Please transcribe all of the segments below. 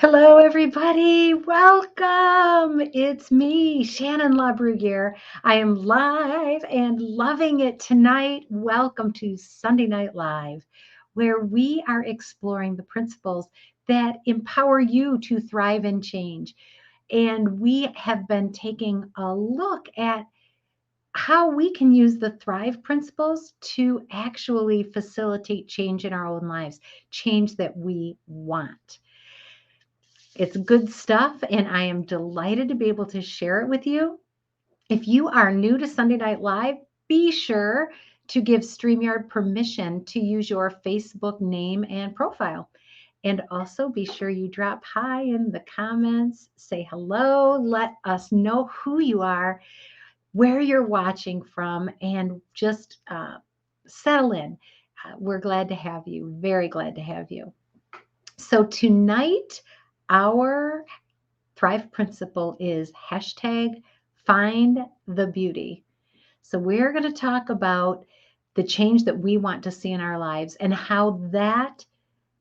Hello, everybody. Welcome. It's me, Shannon LaBrugere. I am live and loving it tonight. Welcome to Sunday Night Live, where we are exploring the principles that empower you to thrive and change. And we have been taking a look at how we can use the Thrive principles to actually facilitate change in our own lives, change that we want. It's good stuff, and I am delighted to be able to share it with you. If you are new to Sunday Night Live, be sure to give StreamYard permission to use your Facebook name and profile. And also be sure you drop hi in the comments, say hello, let us know who you are, where you're watching from, and just settle in. We're glad to have you, very glad to have you. So tonight, our Thrive principle is hashtag find the beauty. So we're going to talk about the change that we want to see in our lives and how that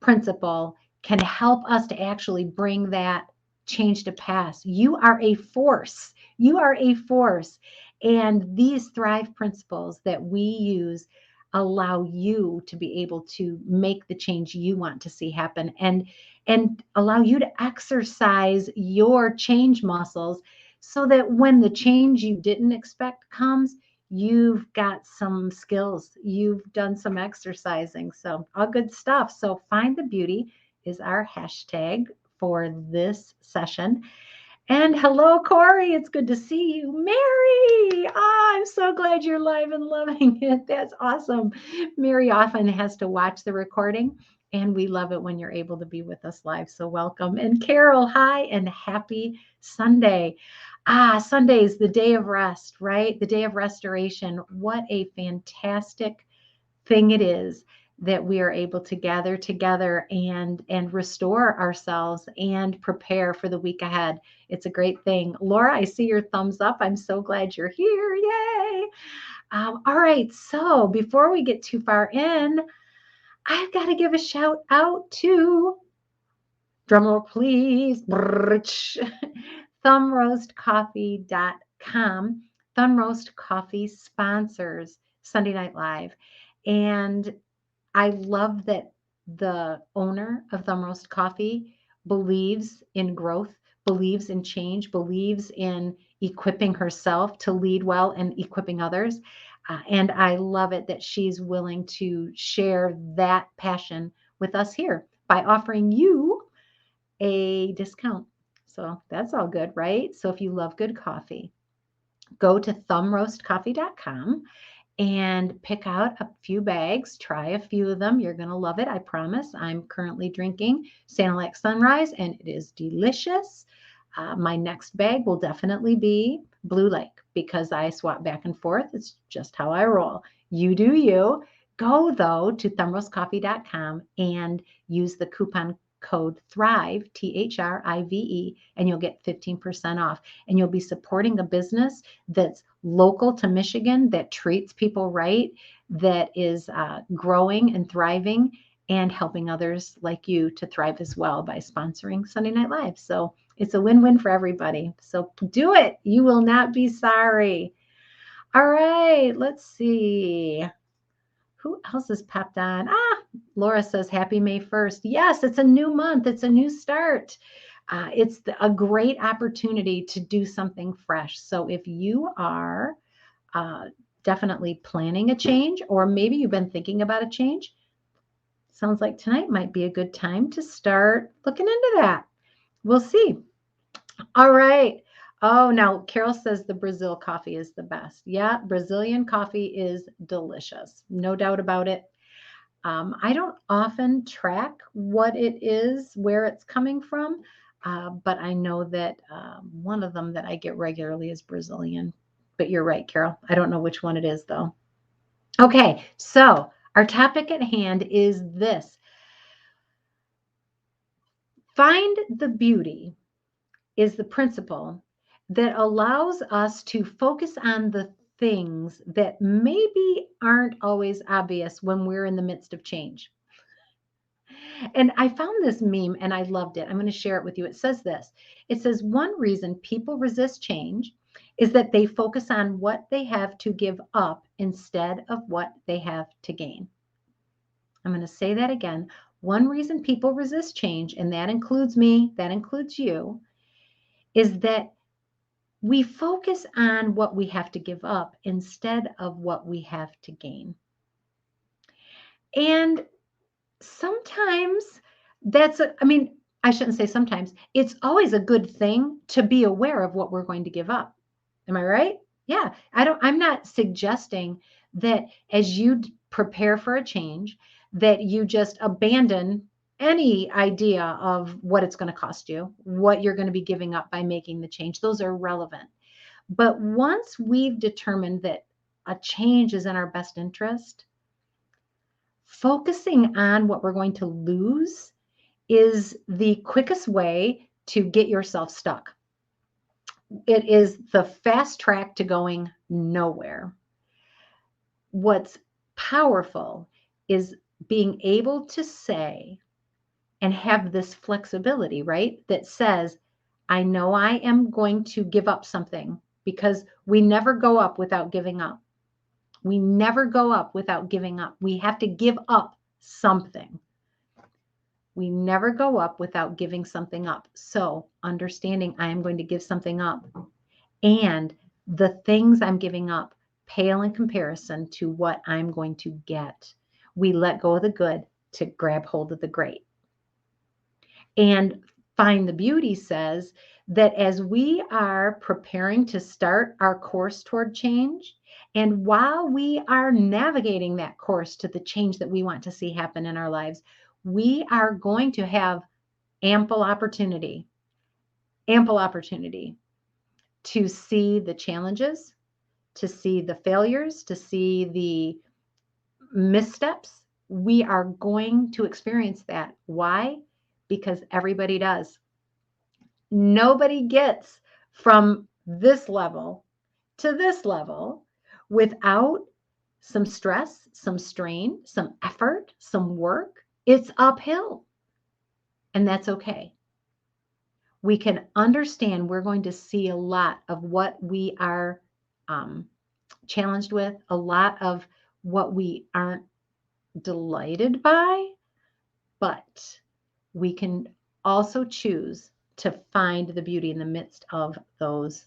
principle can help us to actually bring that change to pass. You are a force. You are a force. And these Thrive principles that we use allow you to be able to make the change you want to see happen and allow you to exercise your change muscles so that when the change you didn't expect comes, you've got some skills, you've done some exercising. So, all good stuff. So, find the beauty is our hashtag for this session. And hello, Corey. It's good to see you. Mary, I'm so glad you're live and loving it. That's awesome. Mary often has to watch the recording, and we love it when you're able to be with us live. So, welcome. And Carol, hi, and happy Sunday. Sunday is the day of rest, right? The day of restoration. What a fantastic thing it is that we are able to gather together and restore ourselves and prepare for the week ahead. It's a great thing. Laura, I see your thumbs up. I'm so glad you're here. Yay. All right. So before we get too far in, I've got to give a shout out to, drumroll please, thumbroastcoffee.com. Thumb Roast Coffee sponsors Sunday Night Live. And I love that the owner of Thumb Roast Coffee believes in growth, believes in change, believes in equipping herself to lead well and equipping others. And I love it that she's willing to share that passion with us here by offering you a discount. So that's all good, right? So if you love good coffee, go to thumbroastcoffee.com and pick out a few bags. Try a few of them. You're going to love it. I promise. I'm currently drinking Sanilac Sunrise, and it is delicious. My next bag will definitely be Blue Lake because I swap back and forth. It's just how I roll. You do you. Go, though, to thumbroastcoffee.com and use the coupon code THRIVE, THRIVE, and you'll get 15% off. And you'll be supporting a business that's local to Michigan, that treats people right, that is growing and thriving and helping others like you to thrive as well by sponsoring Sunday Night Live. So it's a win-win for everybody. So do it. You will not be sorry. All right, let's see. Who else has popped on? Laura says, Happy May 1st. Yes, it's a new month. It's a new start. It's a great opportunity to do something fresh. So if you are uh, definitely planning a change, or maybe you've been thinking about a change, sounds like tonight might be a good time to start looking into that. We'll see. All right. Oh, now Carol says the Brazil coffee is the best. Yeah, Brazilian coffee is delicious. No doubt about it. I don't often track what it is, where it's coming from, but I know that one of them that I get regularly is Brazilian. But you're right, Carol. I don't know which one it is, though. Okay, so our topic at hand is this: find the beauty is the principle that allows us to focus on the things that maybe aren't always obvious when we're in the midst of change. And I found this meme and I loved it. I'm going to share it with you. It says this. It says one reason people resist change is that they focus on what they have to give up instead of what they have to gain. I'm going to say that again. One reason people resist change, and that includes me, that includes you, is that we focus on what we have to give up instead of what we have to gain. And sometimes I mean, I shouldn't say sometimes, it's always a good thing to be aware of what we're going to give up. Am I right? Yeah. I'm not suggesting that as you prepare for a change, that you just abandon any idea of what it's going to cost you, what you're going to be giving up by making the change. Those are relevant. But once we've determined that a change is in our best interest, focusing on what we're going to lose is the quickest way to get yourself stuck. It is the fast track to going nowhere. What's powerful is being able to say and have this flexibility, right? That says, I know I am going to give up something, because we never go up without giving up. We never go up without giving up. We have to give up something. We never go up without giving something up. So understanding I am going to give something up, and the things I'm giving up pale in comparison to what I'm going to get. We let go of the good to grab hold of the great. And Find the Beauty says that as we are preparing to start our course toward change, and while we are navigating that course to the change that we want to see happen in our lives, we are going to have ample opportunity to see the challenges, to see the failures, to see the missteps. We are going to experience that. Why? Because everybody does. Nobody gets from this level to this level without some stress, some strain, some effort, some work. It's uphill, and that's okay. We can understand we're going to see a lot of what we are challenged with, a lot of what we aren't delighted by, but we can also choose to find the beauty in the midst of those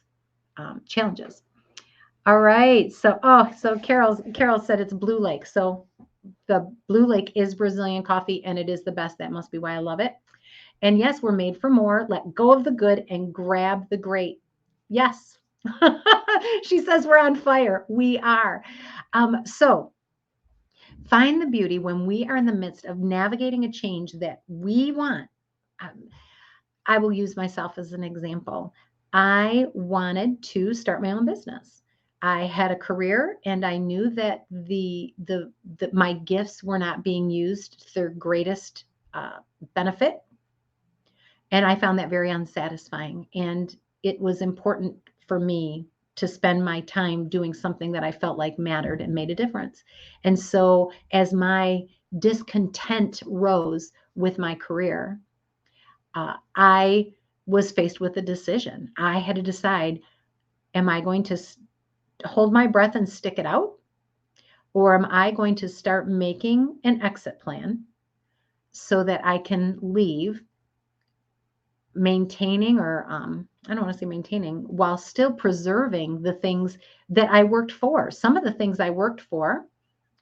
challenges. All right. So Carol said it's Blue Lake. So the Blue Lake is Brazilian coffee, and it is the best. That must be why I love it. And yes, we're made for more. Let go of the good and grab the great. Yes. She says we're on fire. We are. So find the beauty when we are in the midst of navigating a change that we want. I will use myself as an example. I wanted to start my own business. I had a career, and I knew that my gifts were not being used to their greatest benefit. And I found that very unsatisfying. And it was important for me to spend my time doing something that I felt like mattered and made a difference. And so as my discontent rose with my career, I was faced with a decision. I had to decide, am I going to hold my breath and stick it out? Or am I going to start making an exit plan so that I can leave, maintaining, or I don't want to say maintaining, while still preserving the things that I worked for. Some of the things I worked for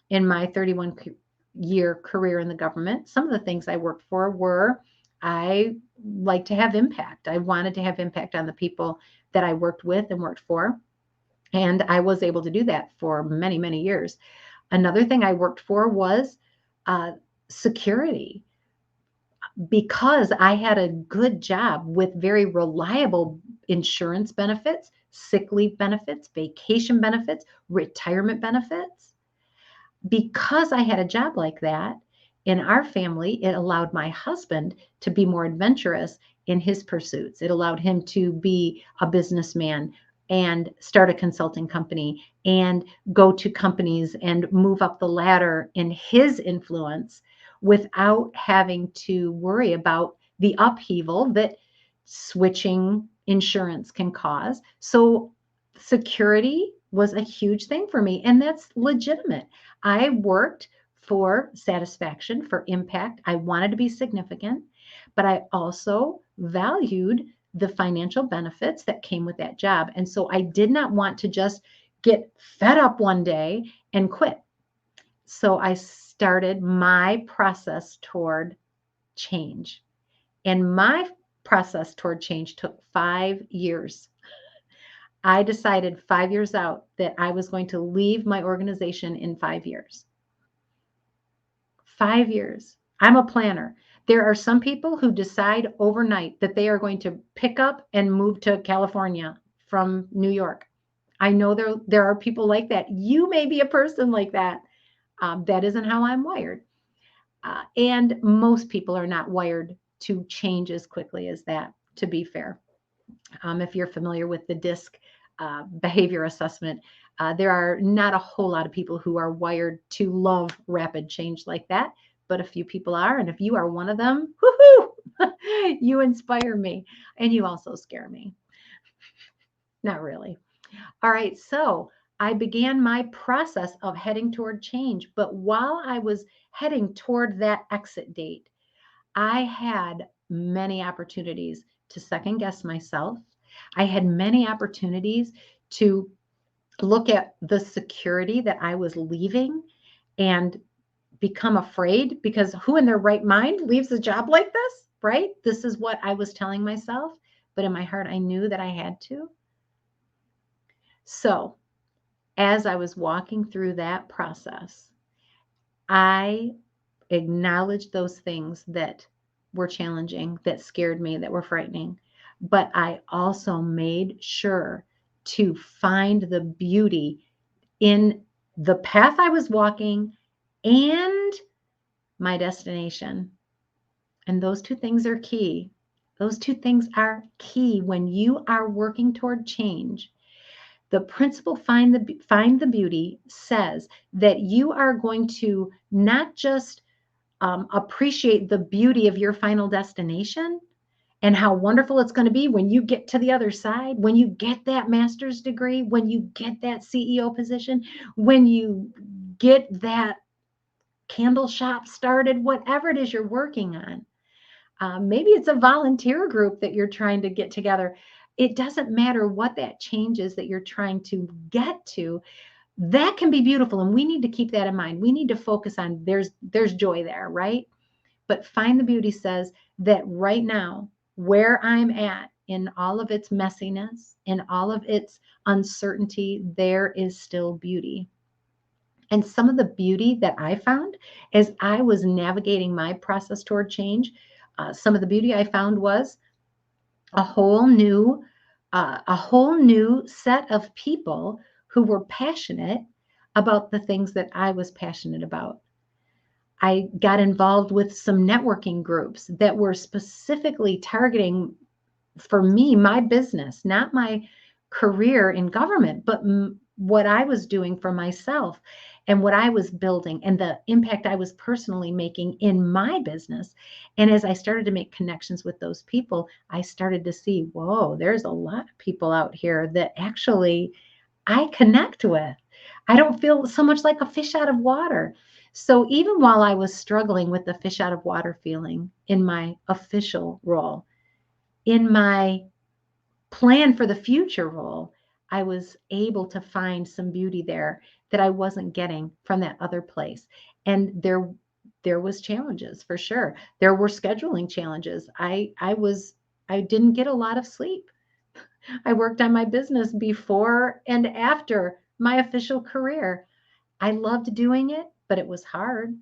in my 31-year career in the government, some of the things I worked for were, I like to have impact. I wanted to have impact on the people that I worked with and worked for. And I was able to do that for many, many years. Another thing I worked for was security. Because I had a good job with very reliable insurance benefits, sick leave benefits, vacation benefits, retirement benefits. Because I had a job like that, in our family, it allowed my husband to be more adventurous in his pursuits. It allowed him to be a businessman and start a consulting company and go to companies and move up the ladder in his influence, without having to worry about the upheaval that switching insurance can cause. So security was a huge thing for me, and that's legitimate. I worked for satisfaction, for impact. I wanted to be significant, but I also valued the financial benefits that came with that job. And so I did not want to just get fed up one day and quit. So I started my process toward change. And my process toward change took 5 years. I decided 5 years out that I was going to leave my organization in 5 years. 5 years. I'm a planner. There are some people who decide overnight that they are going to pick up and move to California from New York. I know there are people like that. You may be a person like that. That isn't how I'm wired. And most people are not wired to change as quickly as that, to be fair. If you're familiar with the DISC behavior assessment, there are not a whole lot of people who are wired to love rapid change like that, but a few people are. And if you are one of them, woohoo, you inspire me and you also scare me. Not really. All right, so I began my process of heading toward change. But while I was heading toward that exit date, I had many opportunities to second guess myself. I had many opportunities to look at the security that I was leaving and become afraid, because who in their right mind leaves a job like this, right? This is what I was telling myself. But in my heart, I knew that I had to. So as I was walking through that process, I acknowledged those things that were challenging, that scared me, that were frightening. But I also made sure to find the beauty in the path I was walking and my destination. And those two things are key. Those two things are key when you are working toward change. The principle find the beauty says that you are going to not just appreciate the beauty of your final destination and how wonderful it's going to be when you get to the other side, when you get that master's degree, when you get that CEO position, when you get that candle shop started, whatever it is you're working on. Maybe it's a volunteer group that you're trying to get together. It doesn't matter what that change is that you're trying to get to. That can be beautiful, and we need to keep that in mind. We need to focus on there's joy there, right? But find the beauty says that right now, where I'm at in all of its messiness, in all of its uncertainty, there is still beauty. And some of the beauty that I found as I was navigating my process toward change, some of the beauty I found was a whole new, a whole new set of people who were passionate about the things that I was passionate about. I got involved with some networking groups that were specifically targeting, for me, my business, not my career in government, but what I was doing for myself and what I was building and the impact I was personally making in my business. And as I started to make connections with those people, I started to see, whoa, there's a lot of people out here that actually I connect with. I don't feel so much like a fish out of water. So even while I was struggling with the fish out of water feeling in my official role, in my plan for the future role, I was able to find some beauty there that I wasn't getting from that other place. And there was challenges for sure. There were scheduling challenges. I didn't get a lot of sleep. I worked on my business before and after my official career. I loved doing it, but it was hard.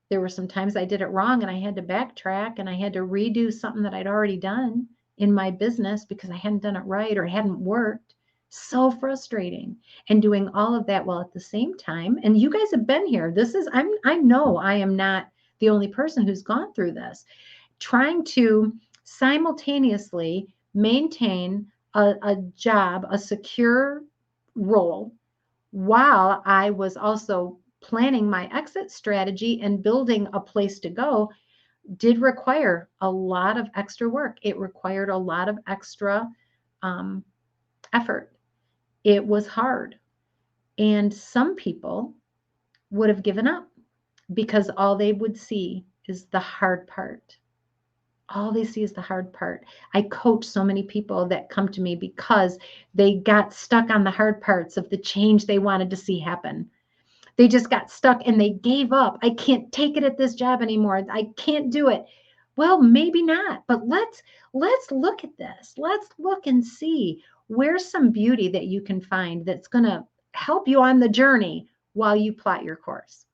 There were some times I did it wrong and I had to backtrack and I had to redo something that I'd already done in my business because I hadn't done it right or it hadn't worked. So frustrating. And doing all of that while at the same time, and you guys have been here. I know I am not the only person who's gone through this. Trying to simultaneously maintain a job, a secure role, while I was also planning my exit strategy and building a place to go did require a lot of extra work. It required a lot of extra effort. It was hard. And some people would have given up because all they would see is the hard part. All they see is the hard part. I coach so many people that come to me because they got stuck on the hard parts of the change they wanted to see happen. They just got stuck and they gave up. I can't take it at this job anymore. I can't do it. Well, maybe not, but let's look at this. Let's look and see where's some beauty that you can find that's going to help you on the journey while you plot your course.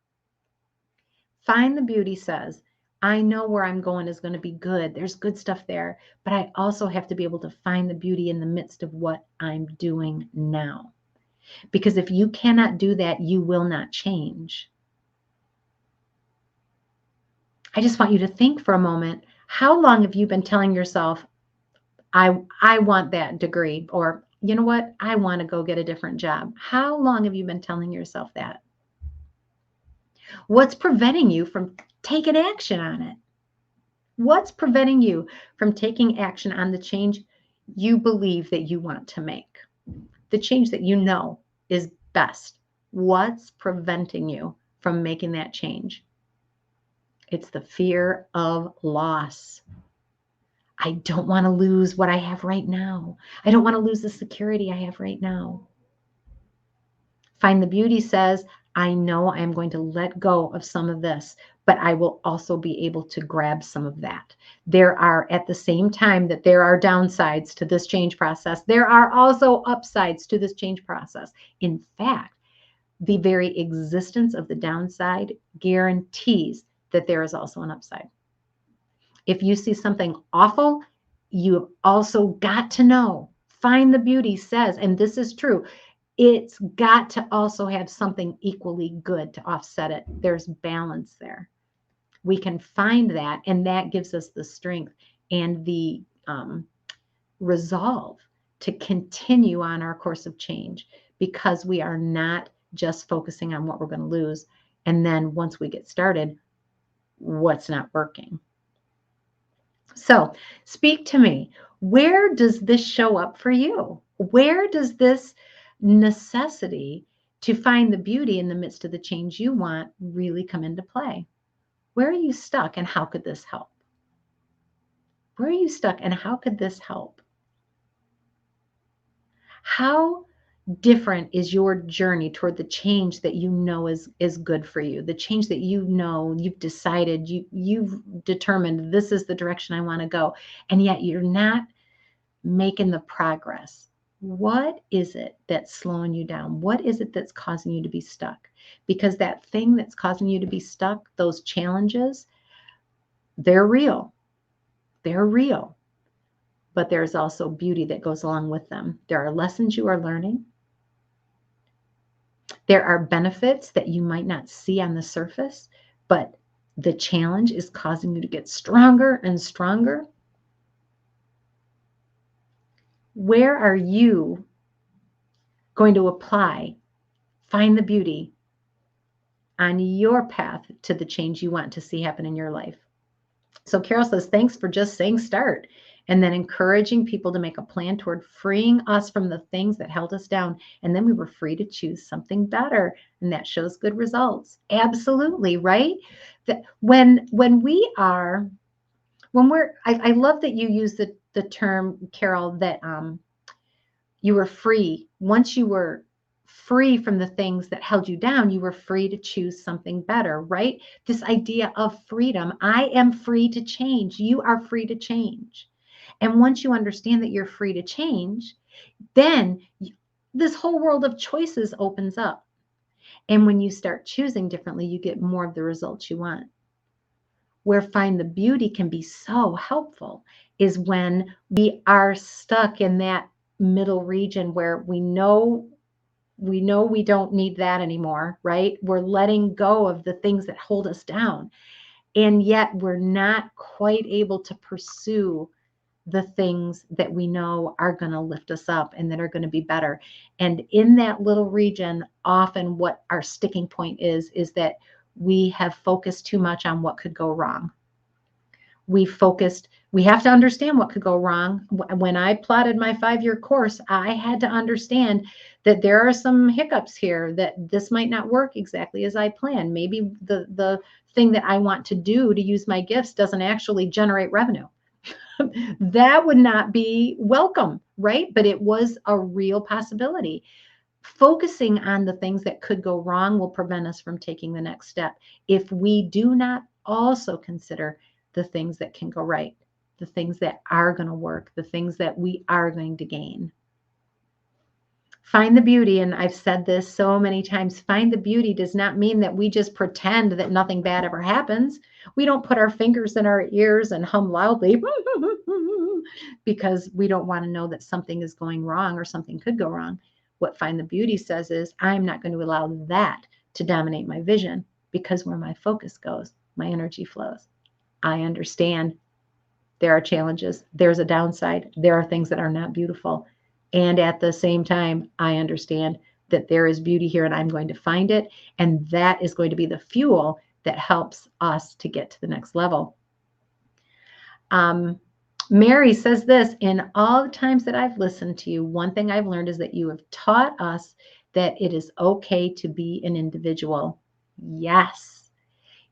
Find the beauty says, I know where I'm going is going to be good. There's good stuff there, but I also have to be able to find the beauty in the midst of what I'm doing now. Because if you cannot do that, you will not change. I just want you to think for a moment, how long have you been telling yourself, I want that degree, or you know what, I want to go get a different job? How long have you been telling yourself that? What's preventing you from taking action on it? What's preventing you from taking action on the change you believe that you want to make? The change that you know is best. What's preventing you from making that change? It's the fear of loss. I don't want to lose what I have right now. I don't want to lose the security I have right now. Find the Beauty says, I know I'm going to let go of some of this, but I will also be able to grab some of that. There are, at the same time that there are downsides to this change process, there are also upsides to this change process. In fact, the very existence of the downside guarantees that there is also an upside. If you see something awful, you have also got to know. Find the Beauty says, and this is true, it's got to also have something equally good to offset it. There's balance there. We can find that, and that gives us the strength and the resolve to continue on our course of change, because we are not just focusing on what we're going to lose. And then once we get started, what's not working. So speak to me. Where does this show up for you? Where does this necessity to find the beauty in the midst of the change you want really come into play? Where are you stuck, and how could this help? Where are you stuck, and how could this help? How different is your journey toward the change that you know is good for you, the change that you know you've decided, you've determined this is the direction I want to go, and yet you're not making the progress? What is it that's slowing you down? What is it that's causing you to be stuck? Because that thing that's causing you to be stuck, those challenges, they're real. They're real. But there's also beauty that goes along with them. There are lessons you are learning. There are benefits that you might not see on the surface, but the challenge is causing you to get stronger and stronger. Where are you going to apply, find the beauty on your path to the change you want to see happen in your life? So Carol says, thanks for just saying start, and then encouraging people to make a plan toward freeing us from the things that held us down. And then we were free to choose something better. And that shows good results. Absolutely, right? That when I love that you use the term, Carol, that you were free. Once you were free from the things that held you down, you were free to choose something better, right? This idea of freedom. I am free to change. You are free to change. And once you understand that you're free to change, then this whole world of choices opens up. And when you start choosing differently, you get more of the results you want. Where find the beauty can be so helpful is when we are stuck in that middle region where we know we don't need that anymore, right? We're letting go of the things that hold us down. And yet we're not quite able to pursue the things that we know are going to lift us up and that are going to be better. And in that little region, often what our sticking point is that we have focused too much on what could go wrong. We have to understand what could go wrong. When I plotted my 5-year course, I had to understand that there are some hiccups here, that this might not work exactly as I planned. Maybe the thing that I want to do to use my gifts doesn't actually generate revenue. That would not be welcome, right? But it was a real possibility. Focusing on the things that could go wrong will prevent us from taking the next step if we do not also consider the things that can go right, the things that are going to work, the things that we are going to gain. Find the beauty, and I've said this so many times, find the beauty does not mean that we just pretend that nothing bad ever happens. We don't put our fingers in our ears and hum loudly because we don't want to know that something is going wrong or something could go wrong. What Find the Beauty says is, I'm not going to allow that to dominate my vision, because where my focus goes, my energy flows. I understand there are challenges, there's a downside, there are things that are not beautiful. And at the same time, I understand that there is beauty here and I'm going to find it. And that is going to be the fuel that helps us to get to the next level. Mary says this, in all the times that I've listened to you, one thing I've learned is that you have taught us that it is okay to be an individual. Yes.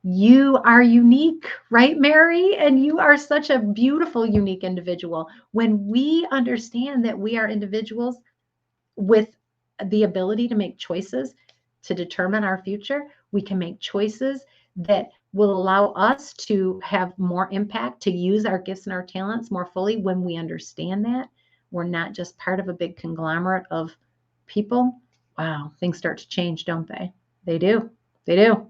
You are unique, right, Mary? And you are such a beautiful, unique individual. When we understand that we are individuals with the ability to make choices to determine our future, we can make choices that will allow us to have more impact, to use our gifts and our talents more fully. When we understand that we're not just part of a big conglomerate of people, wow, things start to change, don't they? They do. They do.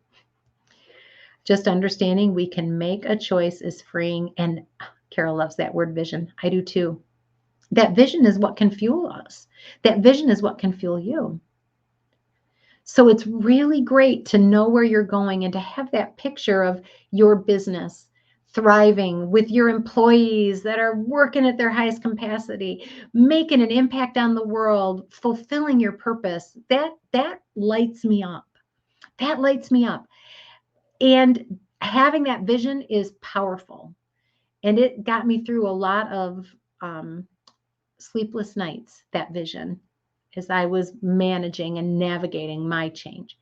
Just understanding we can make a choice is freeing. And Carol loves that word vision. I do too. That vision is what can fuel us. That vision is what can fuel you. So it's really great to know where you're going and to have that picture of your business thriving with your employees that are working at their highest capacity, making an impact on the world, fulfilling your purpose. That lights me up. That lights me up. And having that vision is powerful. And it got me through a lot of sleepless nights, that vision, as I was managing and navigating my change.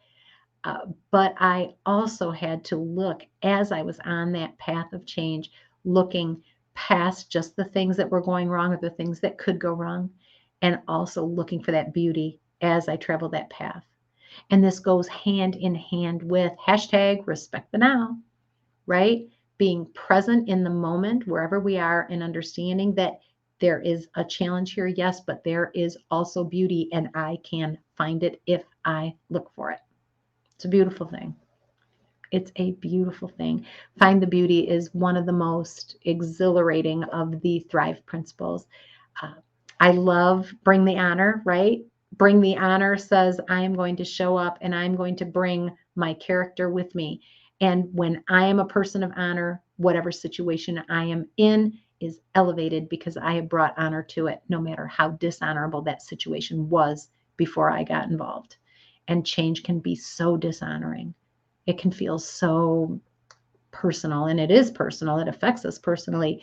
But I also had to look, as I was on that path of change, looking past just the things that were going wrong or the things that could go wrong, and also looking for that beauty as I traveled that path. And this goes hand in hand with hashtag respect the now, right? Being present in the moment wherever we are and understanding that there is a challenge here, yes, but there is also beauty and I can find it if I look for it. It's a beautiful thing. It's a beautiful thing. Find the beauty is one of the most exhilarating of the Thrive principles. Uh, I love bring the honor, right? Bring the honor says, I am going to show up and I'm going to bring my character with me. And when I am a person of honor, whatever situation I am in is elevated because I have brought honor to it, no matter how dishonorable that situation was before I got involved. And change can be so dishonoring. It can feel so personal, and it is personal. It affects us personally.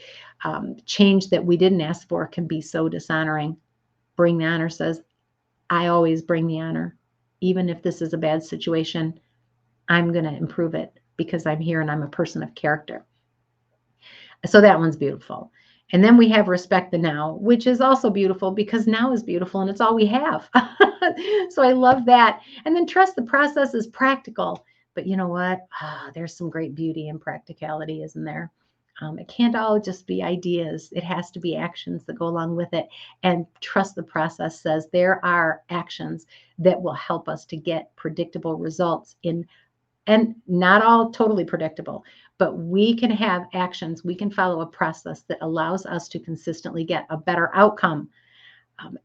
Change that we didn't ask for can be so dishonoring. Bring the honor says, I always bring the honor. Even if this is a bad situation, I'm going to improve it because I'm here and I'm a person of character. So that one's beautiful. And then we have respect the now, which is also beautiful because now is beautiful and it's all we have. So I love that. And then trust the process is practical. But you know what? There's some great beauty in practicality, isn't there? It can't all just be ideas. It has to be actions that go along with it. And trust the process says there are actions that will help us to get predictable results in, and not all totally predictable, but we can have actions. We can follow a process that allows us to consistently get a better outcome.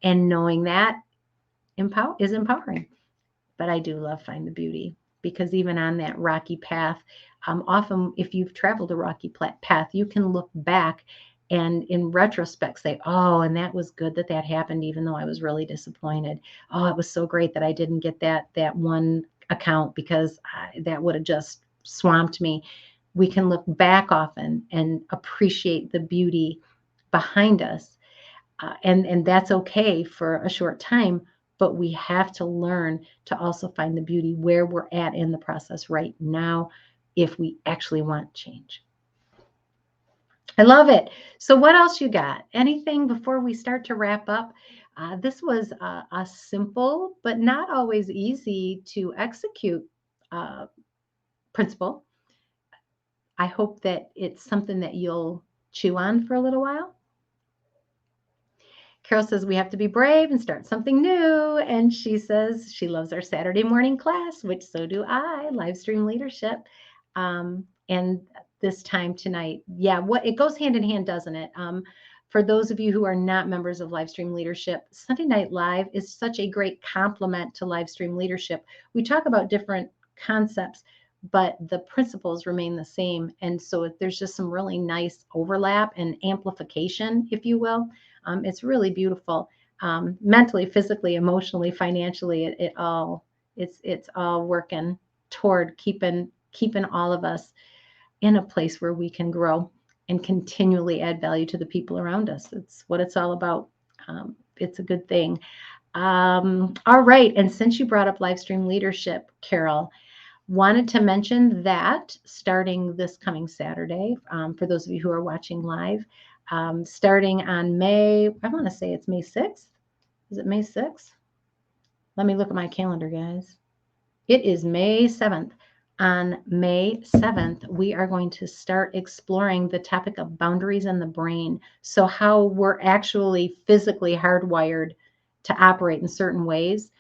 And knowing that is empowering. But I do love Find the Beauty because even on that rocky path, often if you've traveled a rocky path, you can look back and in retrospect say, oh, and that was good that that happened, even though I was really disappointed. Oh, it was so great that I didn't get that one account because that would have just swamped me. We can look back often and appreciate the beauty behind us. And that's okay for a short time, but we have to learn to also find the beauty where we're at in the process right now if we actually want change. I love it. So, what else you got? Anything before we start to wrap up? This was a simple, but not always easy to execute uh, principle. I hope that it's something that you'll chew on for a little while. Carol says we have to be brave and start something new. And she says she loves our Saturday morning class, which so do I, live stream leadership. And this time tonight, yeah, what it goes hand in hand, doesn't it? For those of you who are not members of Livestream Leadership, Sunday Night Live is such a great complement to Livestream Leadership. We talk about different concepts, but the principles remain the same. And so there's just some really nice overlap and amplification, if you will. It's really beautiful. Mentally, physically, emotionally, financially, it's all working toward keeping all of us in a place where we can grow and continually add value to the people around us. It's what it's all about. It's a good thing. All right. And since you brought up live stream leadership, Carol, wanted to mention that starting this coming Saturday, for those of you who are watching live, starting on I want to say it's May 6th. Is it May 6th? Let me look at my calendar, guys. It is May 7th. On May 7th, we are going to start exploring the topic of boundaries in the brain. So, how we're actually physically hardwired to operate in certain ways,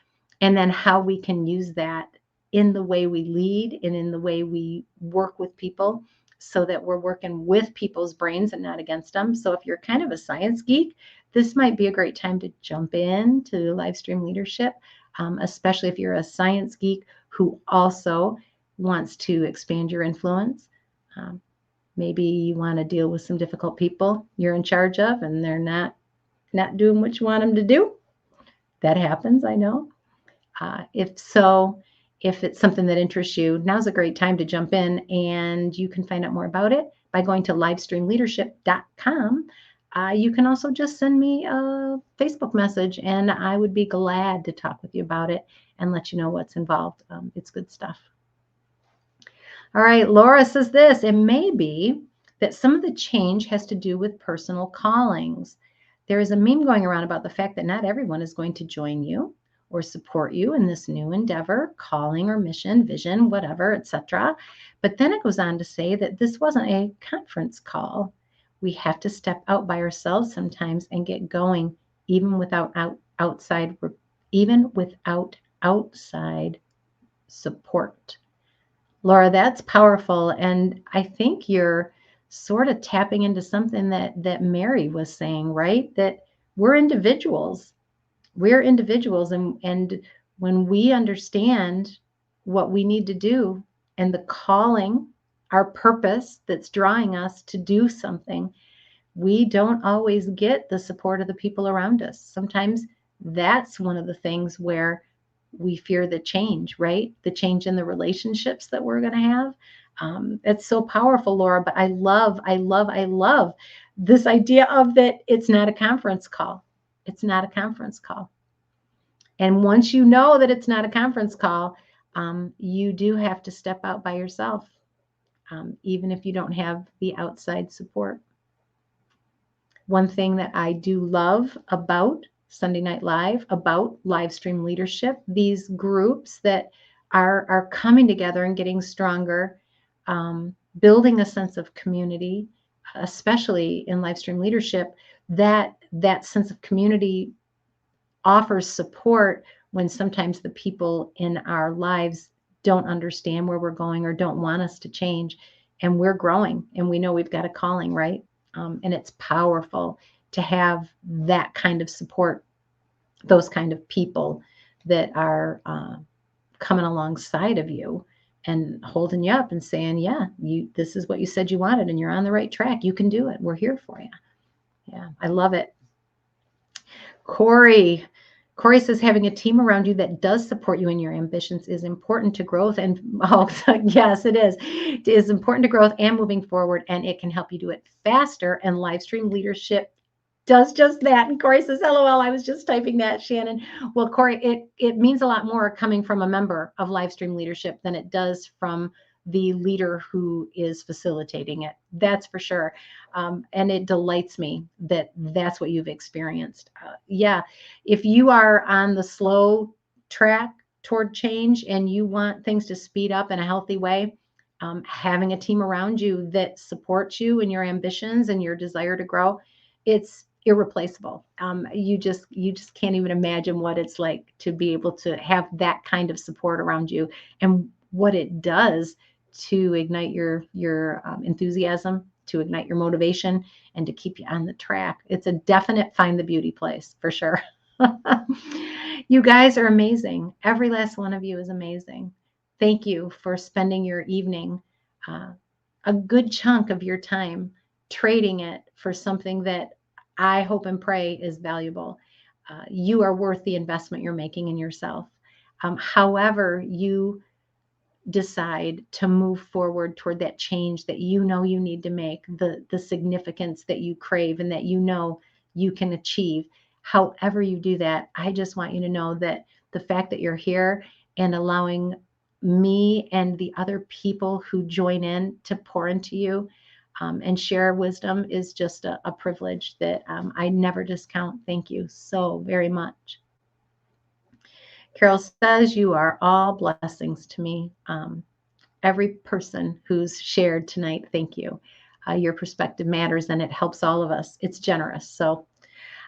and then how we can use that in the way we lead and in the way we work with people so that we're working with people's brains and not against them. So, if you're kind of a science geek, this might be a great time to jump into live stream leadership, especially if you're a science geek who also wants to expand your influence. Maybe you want to deal with some difficult people you're in charge of and they're not doing what you want them to do. That happens, I know. If so, if it's something that interests you, now's a great time to jump in, and you can find out more about it by going to livestreamleadership.com. You can also just send me a Facebook message, and I would be glad to talk with you about it and let you know what's involved. It's good stuff. All right, Laura says this, it may be that some of the change has to do with personal callings. There is a meme going around about the fact that not everyone is going to join you or support you in this new endeavor, calling or mission, vision, whatever, etc. But then it goes on to say that this wasn't a conference call. We have to step out by ourselves sometimes and get going, even without outside support. Laura, that's powerful. And I think you're sort of tapping into something that Mary was saying, right? That we're individuals. We're individuals. And when we understand what we need to do and the calling, our purpose that's drawing us to do something, we don't always get the support of the people around us. Sometimes that's one of the things where we fear the change, right? The change in the relationships that we're going to have. It's so powerful, Laura, but I love this idea of that it's not a conference call. It's not a conference call. And once you know that it's not a conference call, you do have to step out by yourself, even if you don't have the outside support. One thing that I do love about Sunday Night Live, about live stream leadership, these groups that are coming together and getting stronger, building a sense of community, especially in live stream leadership, that sense of community offers support when sometimes the people in our lives don't understand where we're going or don't want us to change. And we're growing and we know we've got a calling, right? And it's powerful to have that kind of support, those kind of people that are coming alongside of you and holding you up and saying, yeah, this is what you said you wanted and you're on the right track. You can do it. We're here for you. Yeah, I love it. Corey. Corey says having a team around you that does support you in your ambitions is important to growth. And oh, yes, it is. It is important to growth and moving forward, and it can help you do it faster. And live stream leadership does just that. And Corey says, LOL, I was just typing that, Shannon. Well, Corey, it means a lot more coming from a member of live stream leadership than it does from the leader who is facilitating it. That's for sure. And it delights me that that's what you've experienced. Yeah, if you are on the slow track toward change and you want things to speed up in a healthy way, having a team around you that supports you in your ambitions and your desire to grow, it's irreplaceable. You just can't even imagine what it's like to be able to have that kind of support around you, and what it does to ignite your enthusiasm, to ignite your motivation, and to keep you on the track. It's a definite find the beauty place for sure. You guys are amazing. Every last one of you is amazing. Thank you for spending your evening, uh, a good chunk of your time, trading it for something that I hope and pray is valuable. You are worth the investment you're making in yourself. However, you decide to move forward toward that change that you know you need to make, the significance that you crave and that you know you can achieve. However you do that, I just want you to know that the fact that you're here and allowing me and the other people who join in to pour into you, and share wisdom is just a privilege that I never discount. Thank you so very much. Carol says, you are all blessings to me. Every person who's shared tonight, thank you. Your perspective matters and it helps all of us. It's generous. So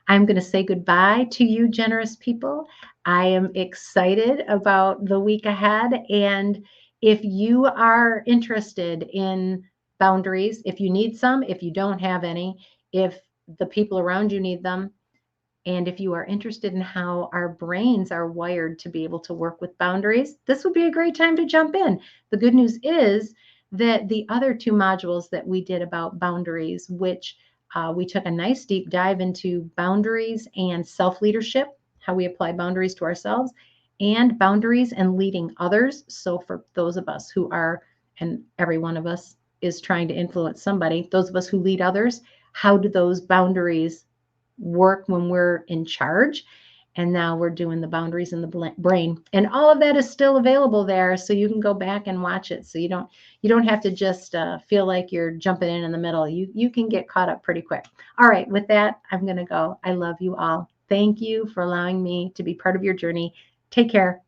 I'm going to say goodbye to you, generous people. I am excited about the week ahead. And if you are interested in boundaries, if you need some, if you don't have any, if the people around you need them, and if you are interested in how our brains are wired to be able to work with boundaries, this would be a great time to jump in. The good news is that the other two modules that we did about boundaries, which we took a nice deep dive into boundaries and self leadership, how we apply boundaries to ourselves, and boundaries and leading others. So, for those of us who are, and every one of us is trying to influence somebody, those of us who lead others, how do those boundaries work when we're in charge? And now we're doing the boundaries in the brain, and all of that is still available there, so you can go back and watch it. So you don't have to just feel like you're jumping in the middle. You can get caught up pretty quick. All right, with that, I'm going to go. I love you all. Thank you for allowing me to be part of your journey. Take care.